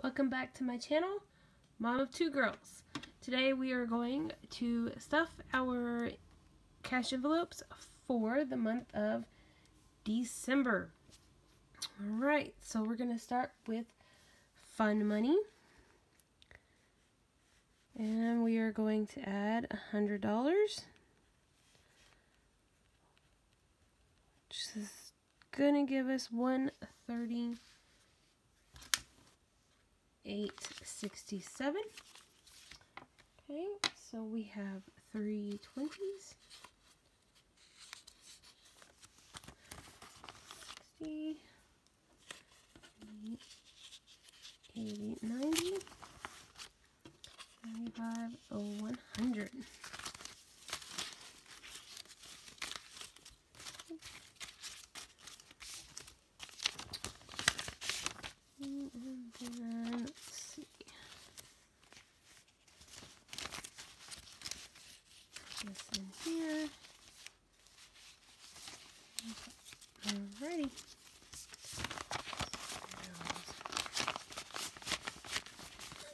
Welcome back to my channel, Mom of Two Girls. Today we are going to stuff our cash envelopes for the month of December. Alright, so we're going to start with fun money. And we are going to add $100. Which is going to give us $138.67. Okay, so we have 3 20s. 60, 80, 90, 95, 100. And then, let's see. Put this in here. Alrighty.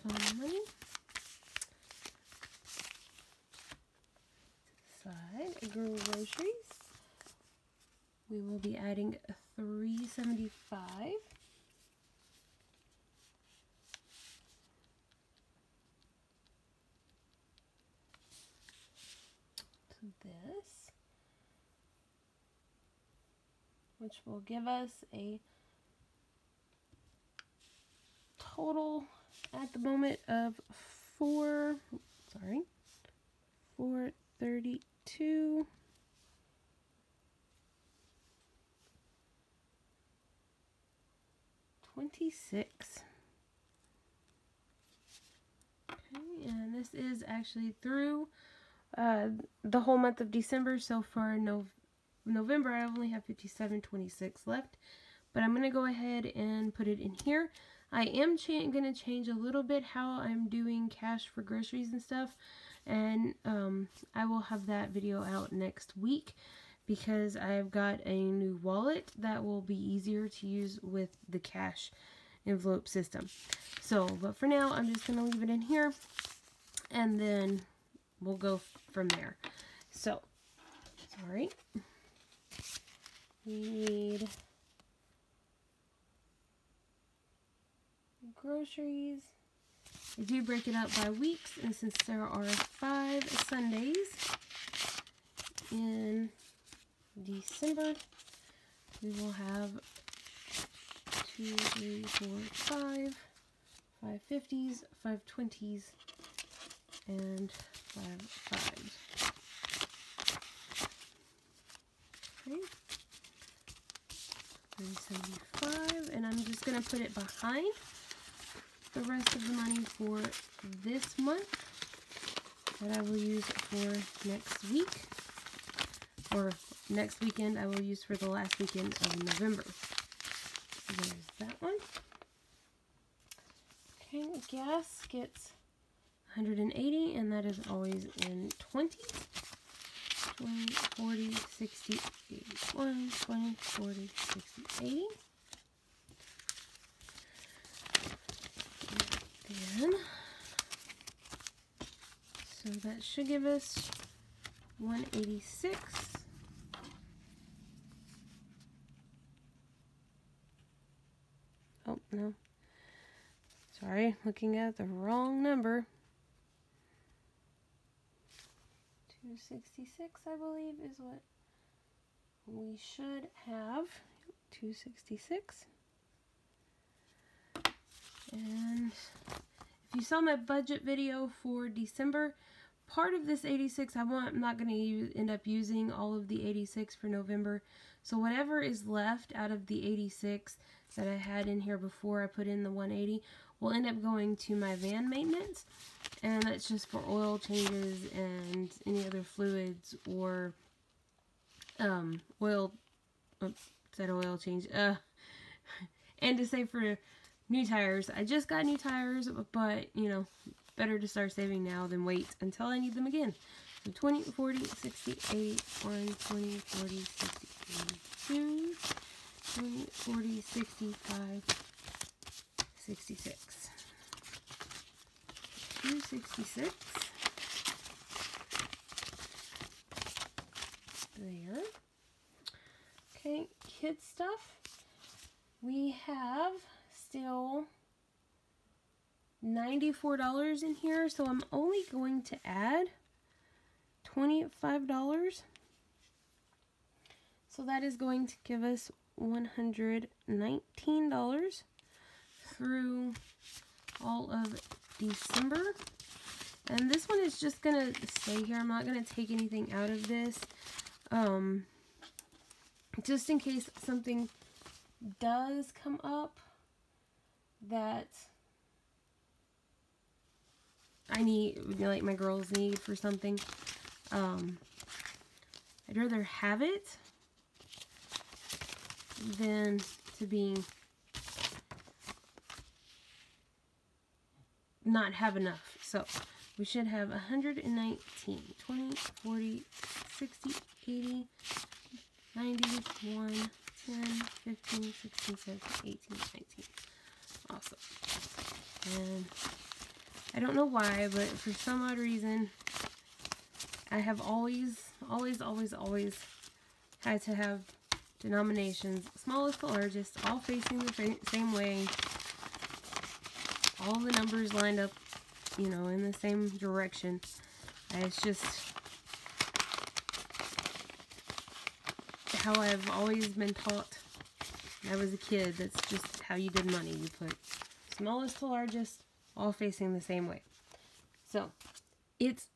Fun money. To the side, groceries. We will be adding $3.75. This, which will give us a total at the moment of $432.26. Okay, and this is actually through the whole month of December. So for November, I only have $57.26 left, but I'm going to go ahead and put it in here. I am going to change a little bit how I'm doing cash for groceries and stuff, and I will have that video out next week because I've got a new wallet that will be easier to use with the cash envelope system. So, but for now, I'm just going to leave it in here, and then we'll go from there. So, sorry. We need groceries. I do break it up by weeks, and since there are 5 Sundays in December, we will have 2, 3, 4, 5 50s, 5 20s, and 5 5s. Okay. 375, and I'm just going to put it behind the rest of the money for this month that I will use for next week, or next weekend I will use for the last weekend of November. So there's that one. Okay, gas gets 180, and that is always in 20s. 20, 40, 60, 81, 20, 40, 60, 80. And then, so that should give us 186. Oh, no. Sorry, looking at the wrong number. 266, I believe, is what we should have. 266. And if you saw my budget video for December, part of this 86, I'm not going to end up using all of the 86 for November. So whatever is left out of the 86 that I had in here before I put in the 180 will end up going to my van maintenance. And that's just for oil changes and any other fluids or oil change. And to say for new tires, I just got new tires, but you know, better to start saving now than wait until I need them again. So 20, 40, 60, 80, 1, 20, 40, 60, 82, 20, 40, 65, 66. $2.66. There. Okay, kid stuff. We have still $94 in here, so I'm only going to add $25. So that is going to give us $119 through all of December. And this one is just going to stay here. I'm not going to take anything out of this. Just in case something does come up that I need, like my girls need for something. I'd rather have it than to be not have enough. So we should have 119, 20, 40, 60, 80, 90, 1, 10, 15, 16, 17, 18, 19. Awesome. And I don't know why, but for some odd reason, I have always had to have denominations, smallest to largest, all facing the same way. All the numbers lined up, you know, in the same direction. It's just how I've always been taught when I was a kid. That's just how you did money. You put smallest to largest, all facing the same way. So it's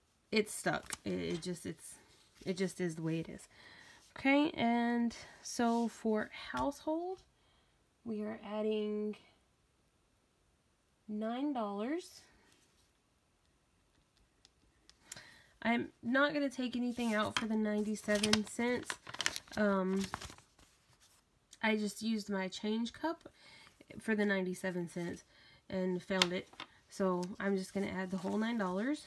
stuck. It just is the way it is. Okay, and so for household, we are adding $9. I'm not going to take anything out for the 97 cents. I just used my change cup for the 97 cents and found it. So I'm just going to add the whole $9.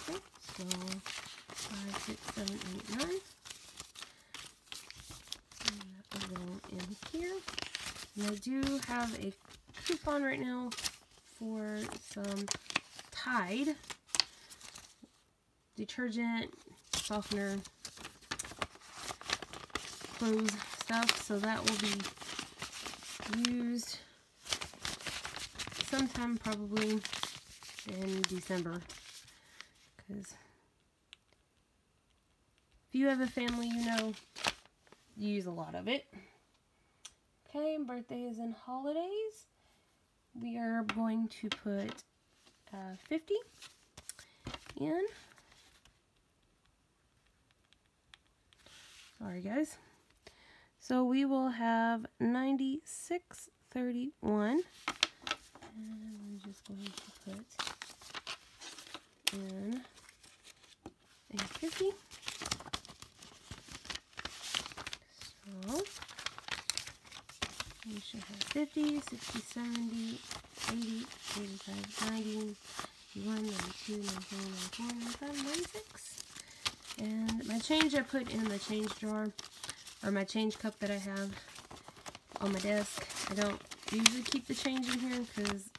Okay, so 5, 6, 7, 8, 9. And that will go in here. And I do have a coupon right now for some Tide detergent, softener, clothes stuff, so that will be used sometime probably in December, because if you have a family, you know you use a lot of it. Okay, birthdays and holidays, we are going to put 50 in. Sorry guys. So we will have 96.31, and I'm just going to put in a 50. So we should have 50, 60, 70, 80, 85, 90, 91, 92, 93, 94, 95, 96. And my change I put in the change jar, or my change cup that I have on my desk. I don't usually keep the change in here because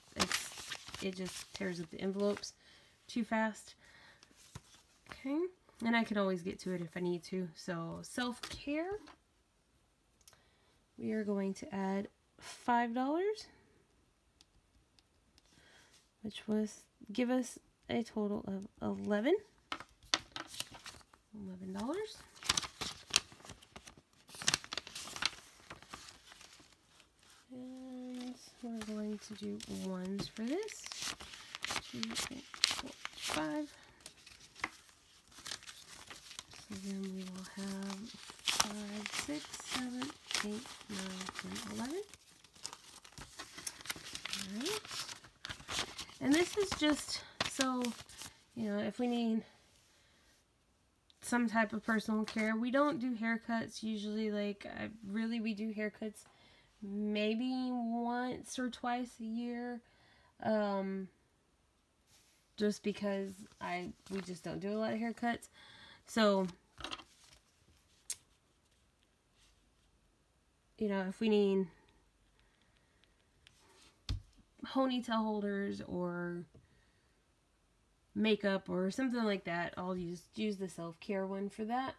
it just tears up the envelopes too fast. Okay, and I can always get to it if I need to. So self-care, we are going to add $5, which was give us a total of $11. And we're going to do ones for this. 2, 3, 4, 5. So then we will have 5, 6, 7, 8, 9, 10, 11. Alright. And this is just so, you know, if we need some type of personal care. We don't do haircuts usually. Like, we do haircuts maybe once or twice a year. Just because we just don't do a lot of haircuts. So, you know, if we need ponytail holders or makeup or something like that, I'll use the self-care one for that.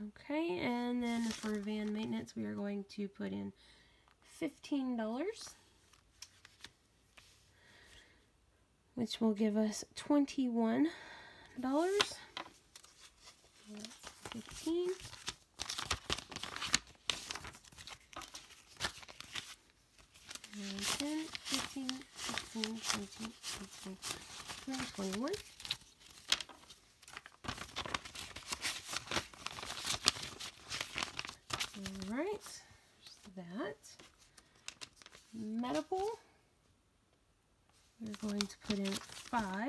Okay, and then for van maintenance, we are going to put in $15, which will give us $21. 15. And 10, 15, 16, 17, 18, 20, 21. Alright, there's that. Medical, we're going to put in 5.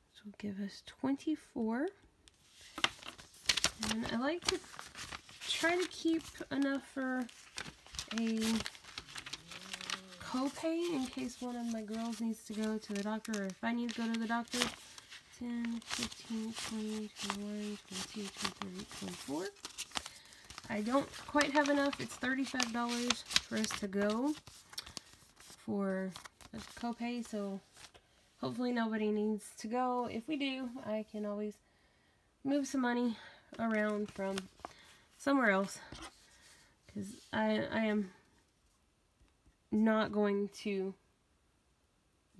Which will give us 24. And I like to try to keep enough for a copay in case one of my girls needs to go to the doctor, or if I need to go to the doctor. 10, 15, 20, 21, 22, 23, 24. I don't quite have enough. It's $35 for us to go for a copay, so hopefully nobody needs to go. If we do, I can always move some money around from somewhere else, because I am not going to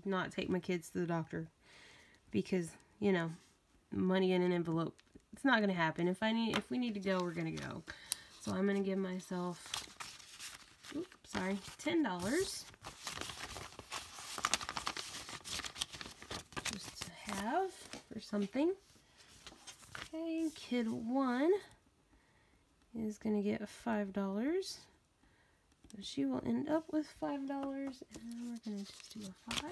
not take my kids to the doctor because, you know, money in an envelope, it's not going to happen. If we need to go, we're going to go. So I'm going to give myself, $10 just to have for something. Okay, kid 1 is going to get $5. So she will end up with $5, and we're going to just do a 5.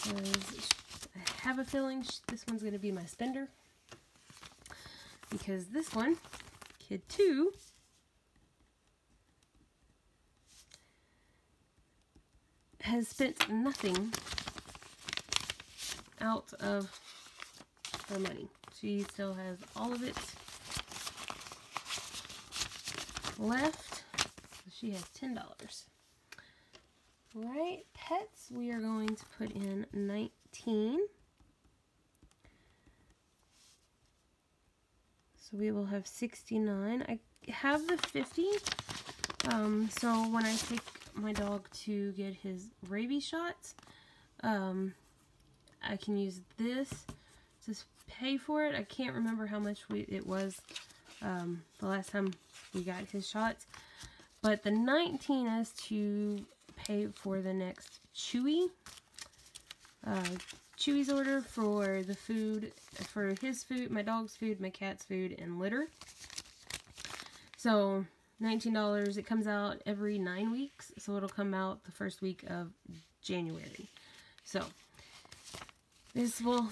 Because I have a feeling this one's going to be my spender. Because this one, kid 2, has spent nothing out of her money. She still has all of it left. So she has $10. Alright, pets, we are going to put in 19. So we will have 69. I have the 50. So when I take my dog to get his rabies shots, I can use this to pay for it. I can't remember how much it was the last time we got his shots. But the 19 is to pay for the next Chewy's order for the food, for his food, my dog's food, my cat's food, and litter. So $19, it comes out every 9 weeks, so it'll come out the first week of January. So this will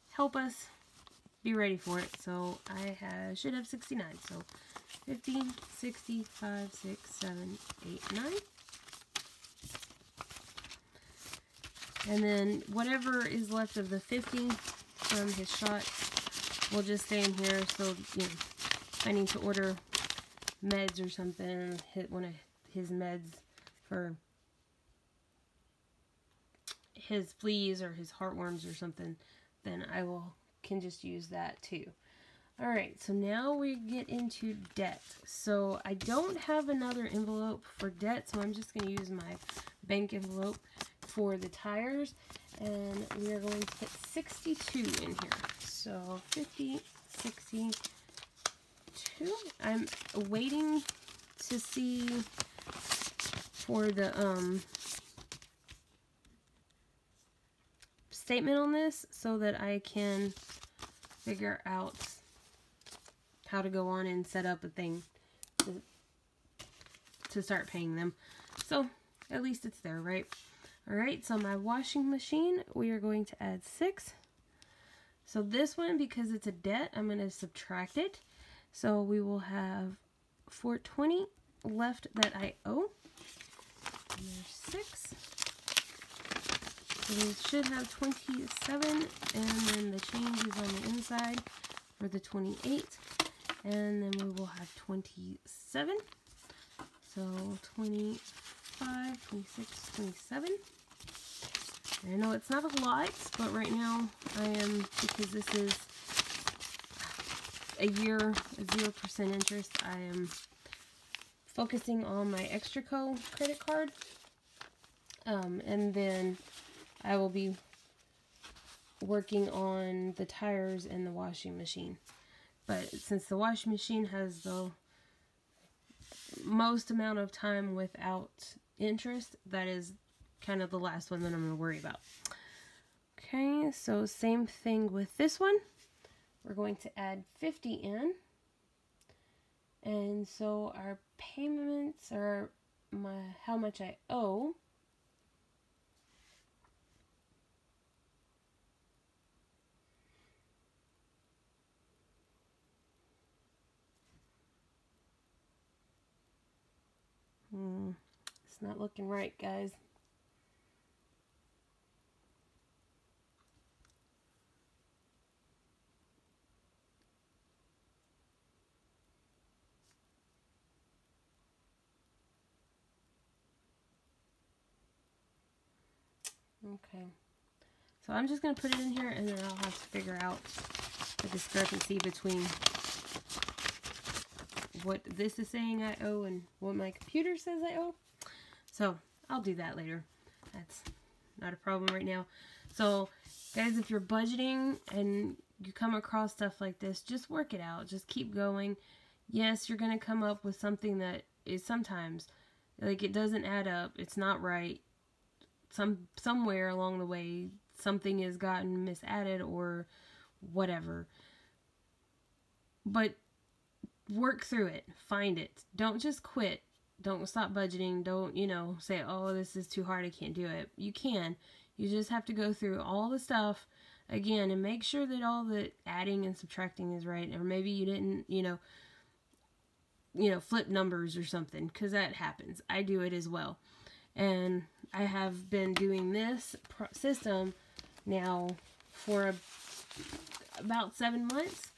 help us be ready for it. So I should have 69. So 50, 60, 5, 6, 7, 8, 9. And then whatever is left of the 50 from his shots will just stay in here. So, you know, if I need to order meds or something, hit one of his meds for his fleas or his heartworms or something, then I can just use that too. Alright, so now we get into debt. So I don't have another envelope for debt, so I'm just going to use my bank envelope for the tires, and we are going to put 62 in here. So 50, 62. I'm waiting to see for the statement on this so that I can figure out how to go on and set up a thing to start paying them. So at least it's there, right? Alright, so my washing machine, we are going to add 6. So this one, because it's a debt, I'm going to subtract it. So we will have $420 left that I owe. And there's 6. So we should have 27, and then the change is on the inside for the 28. and then we will have 27. So 25, 26, 27. I know it's not a lot, but right now I am, because this is a year, 0% interest, I am focusing on my Extraco credit card. And then I will be working on the tires and the washing machine. But since the washing machine has the most amount of time without interest, that is kind of the last one that I'm going to worry about. Okay, so same thing with this one. We're going to add 50 in. And so our payments are how much I owe. It's not looking right, guys. Okay, so I'm just going to put it in here, and then I'll have to figure out the discrepancy between what this is saying I owe and what my computer says I owe. So I'll do that later. That's not a problem right now. So guys, if you're budgeting and you come across stuff like this, just work it out. Just keep going. Yes, you're going to come up with something that is sometimes, like, it doesn't add up. It's not right. Somewhere along the way, something has gotten misadded or whatever. But work through it. Find it. Don't just quit. Don't stop budgeting. Don't, say, oh, this is too hard, I can't do it. You can. You just have to go through all the stuff again and make sure that all the adding and subtracting is right. Or maybe you didn't, flip numbers or something, because that happens. I do it as well. And I have been doing this system now for about 7 months,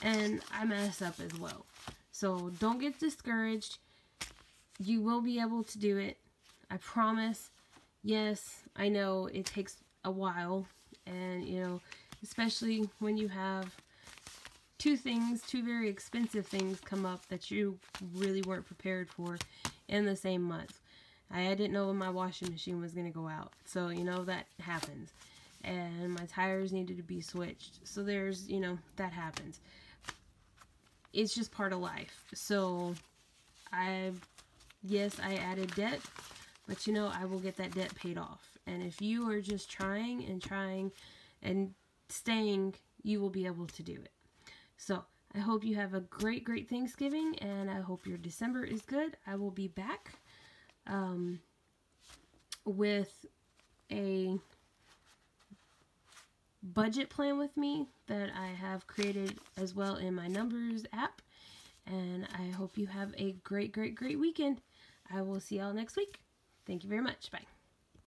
and I mess up as well. So don't get discouraged. You will be able to do it. I promise. Yes, I know it takes a while, and especially when you have two very expensive things come up that you really weren't prepared for in the same month. I didn't know when my washing machine was going to go out. So, that happens. And my tires needed to be switched. So there's, that happens. It's just part of life. So, yes, I added debt. But, I will get that debt paid off. And if you are just trying and staying, you will be able to do it. So, I hope you have a great, great Thanksgiving. And I hope your December is good. I will be back with a budget plan with me that I have created as well in my Numbers app. And I hope you have a great, great, great weekend. I will see y'all next week. Thank you very much. Bye.